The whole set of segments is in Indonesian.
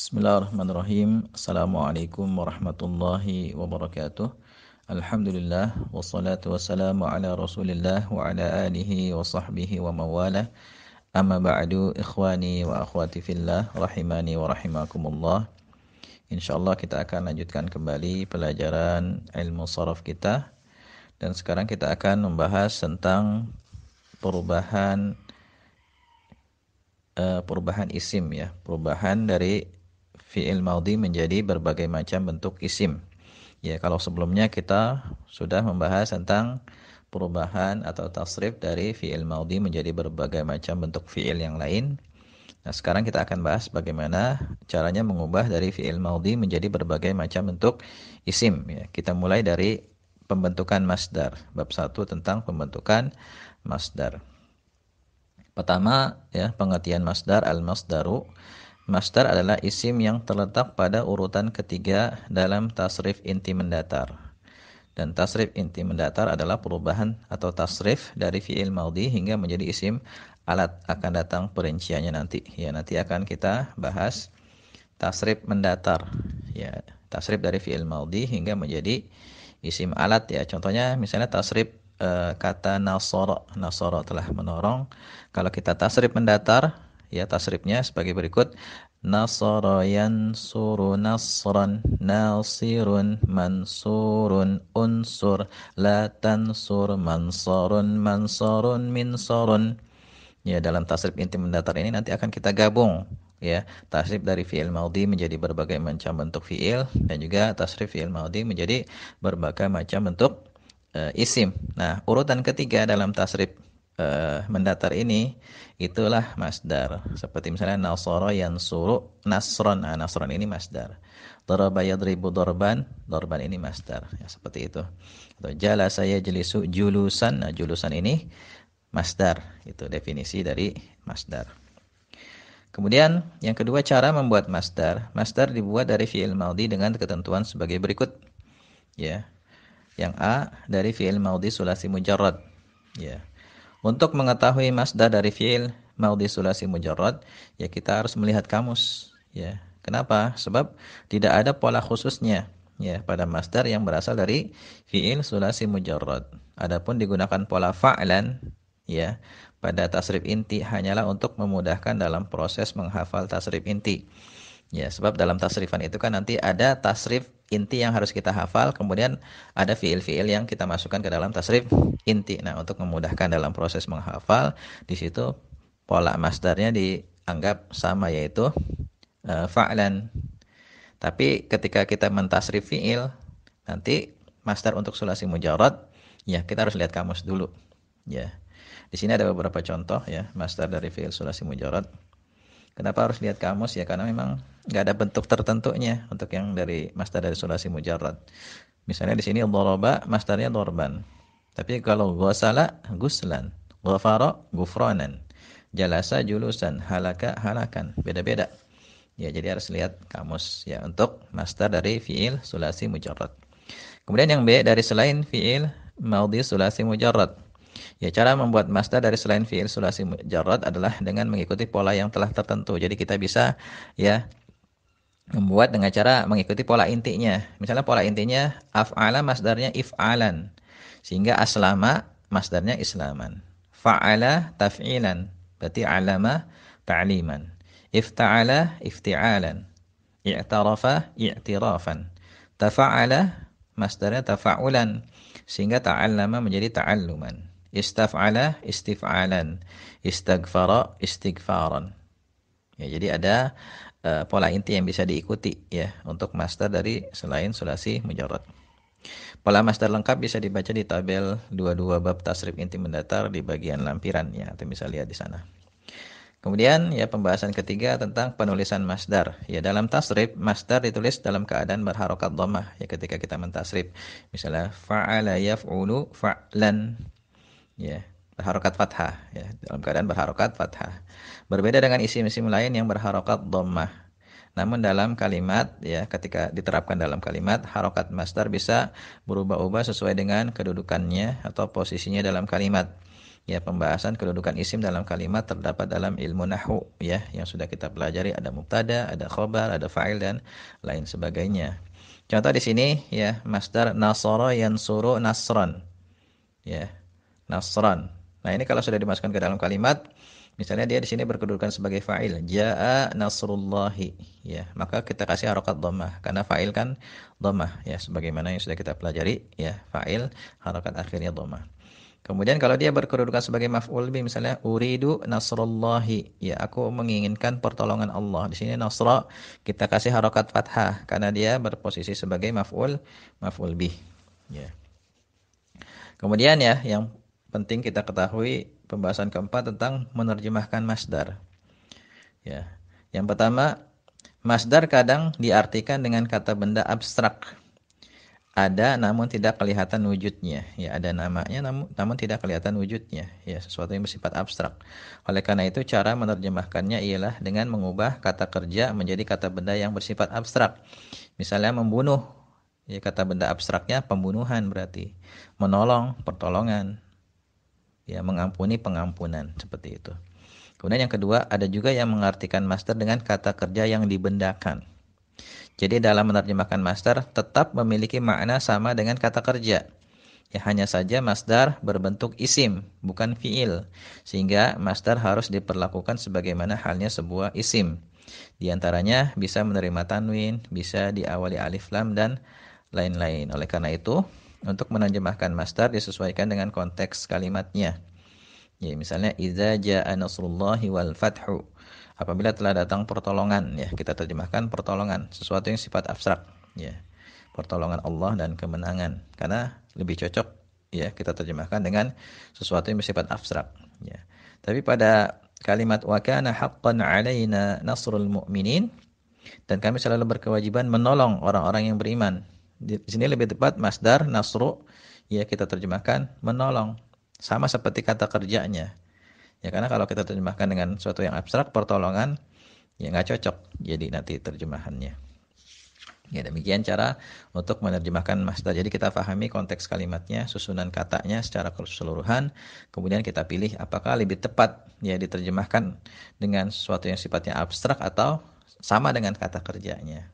Bismillahirrahmanirrahim. Assalamualaikum warahmatullahi wabarakatuh. Alhamdulillah wassalatu wassalamu ala Rasulillah wa ala alihi wa sahbihi wa mawalah. Amma ba'du, ikhwani wa akhwati fillah rahimani wa rahimakumullah. Insyaallah kita akan lanjutkan kembali pelajaran ilmu sharaf kita, dan sekarang kita akan membahas tentang perubahan isim, ya, perubahan dari fi'il madhi menjadi berbagai macam bentuk isim. Ya, kalau sebelumnya kita sudah membahas tentang perubahan atau tasrif dari fi'il madhi menjadi berbagai macam bentuk fi'il yang lain. Nah, sekarang kita akan bahas bagaimana caranya mengubah dari fi'il madhi menjadi berbagai macam bentuk isim. Ya, kita mulai dari pembentukan masdar. Bab 1 tentang pembentukan masdar. Pertama, ya, pengertian masdar. Al-masdaru, masdar adalah isim yang terletak pada urutan ketiga dalam tasrif inti mendatar. Dan tasrif inti mendatar adalah perubahan atau tasrif dari fi'il madhi hingga menjadi isim alat. Akan datang perinciannya nanti. Ya, nanti akan kita bahas tasrif mendatar. Ya, tasrif dari fi'il madhi hingga menjadi isim alat, ya. Contohnya misalnya tasrif kata nasara. Nasara telah menolong. Kalau kita tasrif mendatar, ya, tasrifnya sebagai berikut: nasara yansuru nasran, nasirun mansurun, unsur la tansur, mansarun mansarun, minsarun. Ya, dalam tasrif inti mendatar ini nanti akan kita gabung, ya, tasrif dari fi'il madhi menjadi berbagai macam bentuk fi'il, dan juga tasrif fi'il madhi menjadi berbagai macam bentuk isim. Nah, urutan ketiga dalam tasrif mendatar ini itulah masdar. Seperti misalnya nasara yansuru nasron. Nah, nasron ini masdar. Daraba yadribu darban, darban ini masdar. Ya, seperti itu. Atau jalasa yajlisu julusan. Nah, julusan ini masdar. Itu definisi dari masdar. Kemudian yang kedua, cara membuat masdar. Masdar dibuat dari fi'il madhi dengan ketentuan sebagai berikut. Ya. Yang A, dari fi'il madhi sulasi mujarrad. Ya. Untuk mengetahui masdar dari fi'il madhi sulasi mujarrad, ya, kita harus melihat kamus, ya. Kenapa? Sebab tidak ada pola khususnya, ya, pada masdar yang berasal dari fi'il sulasi mujarrad. Adapun digunakan pola fa'lan, ya, pada tasrif inti hanyalah untuk memudahkan dalam proses menghafal tasrif inti. Ya, sebab dalam tasrifan itu kan nanti ada tasrif inti yang harus kita hafal, kemudian ada fiil-fiil yang kita masukkan ke dalam tasrif inti. Nah, untuk memudahkan dalam proses menghafal, di situ pola masdarnya dianggap sama, yaitu fa'lan. Tapi ketika kita mentasrif fiil, nanti masdar untuk sulasi mujarrad, ya, kita harus lihat kamus dulu. Ya. Di sini ada beberapa contoh, ya, masdar dari fiil sulasi mujarrad. Kenapa harus lihat kamus? Ya, karena memang nggak ada bentuk tertentunya untuk yang dari masdar dari sulasi mujarrad. Misalnya di sini daraba, masdarnya darban. Tapi kalau ghasala, guslan. Ghafara, gufranan. Jalasa, julusan. Halaka, halakan. Beda-beda. Ya, jadi harus lihat kamus, ya, untuk masdar dari fiil sulasi mujarrad. Kemudian yang B, dari selain fiil madhi sulasi mujarrad. Ya, cara membuat masdar dari selain fiil sulasi mujarrad adalah dengan mengikuti pola yang telah tertentu. Jadi kita bisa, ya, membuat dengan cara mengikuti pola intinya. Misalnya pola intinya af'ala, masdarnya if'alan. Sehingga aslama, masdarnya islaman. Fa'ala, taf'ilan. Berarti alama, ta'liman. Ifta'ala, ifti'alan. I'tarafa, i'tirafan. Tafa'ala, masdarnya tafa'ulan. Sehingga ta'allama menjadi ta'alluman. Istaf'ala, istif'alan. Istaghfara, istighfaran. Ya, jadi ada pola inti yang bisa diikuti, ya, untuk masdar dari selain sulasi mujarrad. Pola masdar lengkap bisa dibaca di tabel 22 bab tasrif inti mendatar di bagian lampiran, ya, atau bisa lihat di sana. Kemudian, ya, pembahasan ketiga tentang penulisan masdar. Ya, dalam tasrif, masdar ditulis dalam keadaan berharokat dhammah, ya, ketika kita mentasrif. Misalnya fa'ala yaf'ulu fa'lan, ya, berharokat fathah, ya, dalam keadaan berharokat fathah. Berbeda dengan isim-isim lain yang berharokat dhammah. Namun dalam kalimat, ya, ketika diterapkan dalam kalimat, harokat masdar bisa berubah-ubah sesuai dengan kedudukannya atau posisinya dalam kalimat. Ya, pembahasan kedudukan isim dalam kalimat terdapat dalam ilmu nahwu ya, yang sudah kita pelajari, ada mubtada, ada khobar, ada fa'il dan lain sebagainya. Contoh di sini ya, masdar nasara yansuru nasran. Ya, nasran. Nah, ini kalau sudah dimasukkan ke dalam kalimat, misalnya dia di sini berkedudukan sebagai fa'il, jaa nasrullahi, ya, maka kita kasih harokat dhammah karena fa'il kan dhammah ya, sebagaimana yang sudah kita pelajari ya, fa'il harokat akhirnya dhammah. Kemudian kalau dia berkedudukan sebagai maf'ul bih, misalnya uridu nasrullahi, ya, aku menginginkan pertolongan Allah. Di sini nasra kita kasih harokat fathah karena dia berposisi sebagai maf'ul bih, ya. Kemudian ya, yang penting kita ketahui pembahasan keempat tentang menerjemahkan masdar. Ya. Yang pertama, masdar kadang diartikan dengan kata benda abstrak. Ada namun tidak kelihatan wujudnya. Ya, ada namanya namun tidak kelihatan wujudnya. Ya, sesuatu yang bersifat abstrak. Oleh karena itu cara menerjemahkannya ialah dengan mengubah kata kerja menjadi kata benda yang bersifat abstrak. Misalnya membunuh. Ya, kata benda abstraknya pembunuhan berarti. Menolong, pertolongan. Ya, mengampuni, pengampunan, seperti itu. Kemudian yang kedua, ada juga yang mengartikan masdar dengan kata kerja yang dibendakan. Jadi dalam menerjemahkan masdar tetap memiliki makna sama dengan kata kerja. Ya, hanya saja masdar berbentuk isim, bukan fiil. Sehingga masdar harus diperlakukan sebagaimana halnya sebuah isim. Di antaranya bisa menerima tanwin, bisa diawali alif lam dan lain-lain. Oleh karena itu, untuk menerjemahkan masdar disesuaikan dengan konteks kalimatnya. Ya, misalnya idza jaa nasrullahi wal fathu. Apabila telah datang pertolongan, ya, kita terjemahkan pertolongan, sesuatu yang sifat abstrak, ya. Pertolongan Allah dan kemenangan. Karena lebih cocok ya kita terjemahkan dengan sesuatu yang bersifat abstrak, ya. Tapi pada kalimat wa kana haqqan 'alaina nasrul mu'minin, dan kami selalu berkewajiban menolong orang-orang yang beriman. Di sini lebih tepat masdar nasru ya kita terjemahkan menolong. Sama seperti kata kerjanya. Ya, karena kalau kita terjemahkan dengan sesuatu yang abstrak, pertolongan, ya nggak cocok jadi nanti terjemahannya. Ya, demikian cara untuk menerjemahkan masdar. Jadi kita pahami konteks kalimatnya, susunan katanya secara keseluruhan, kemudian kita pilih apakah lebih tepat ya diterjemahkan dengan sesuatu yang sifatnya abstrak atau sama dengan kata kerjanya.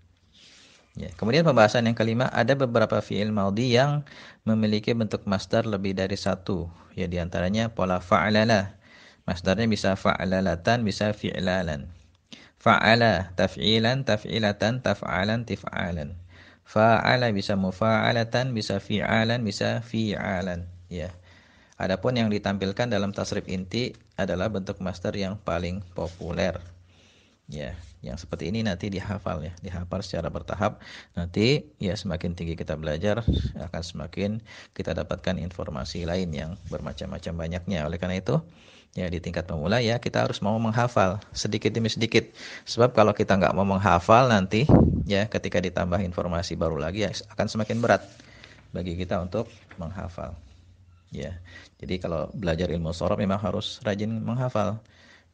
Ya, kemudian pembahasan yang kelima, ada beberapa fi'il maudhi yang memiliki bentuk masdar lebih dari satu. Ya, diantaranya pola fa'alala. Masdarnya bisa fa'alalatan, bisa fi'lalan. Fa'ala, taf'ilan, taf'ilatan, taf'alan, tif'alan. Fa'ala bisa mufa'alatan, bisa fi'alan, bisa fi'alan. Ya. Adapun yang ditampilkan dalam tasrif inti adalah bentuk masdar yang paling populer. Ya, yang seperti ini nanti dihafal ya, dihafal secara bertahap. Nanti ya semakin tinggi kita belajar, akan semakin kita dapatkan informasi lain yang bermacam-macam banyaknya. Oleh karena itu, ya di tingkat pemula ya kita harus mau menghafal sedikit demi sedikit. Sebab kalau kita nggak mau menghafal nanti ya ketika ditambah informasi baru lagi ya akan semakin berat bagi kita untuk menghafal. Ya. Jadi kalau belajar ilmu shorof memang harus rajin menghafal.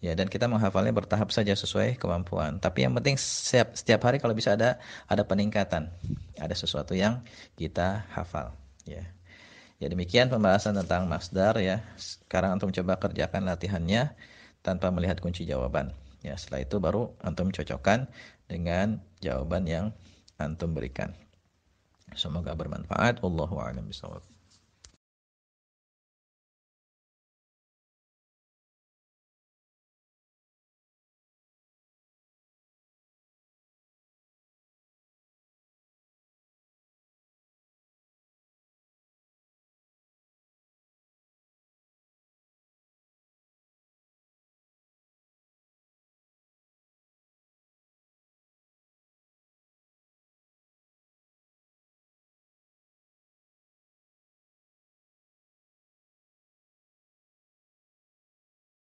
Ya, dan kita menghafalnya bertahap saja sesuai kemampuan. Tapi yang penting setiap hari kalau bisa ada peningkatan. Ada sesuatu yang kita hafal, ya. Ya, demikian pembahasan tentang masdar ya. Sekarang antum coba kerjakan latihannya tanpa melihat kunci jawaban. Ya, setelah itu baru antum cocokkan dengan jawaban yang antum berikan. Semoga bermanfaat. Wallahu a'lam bishawab.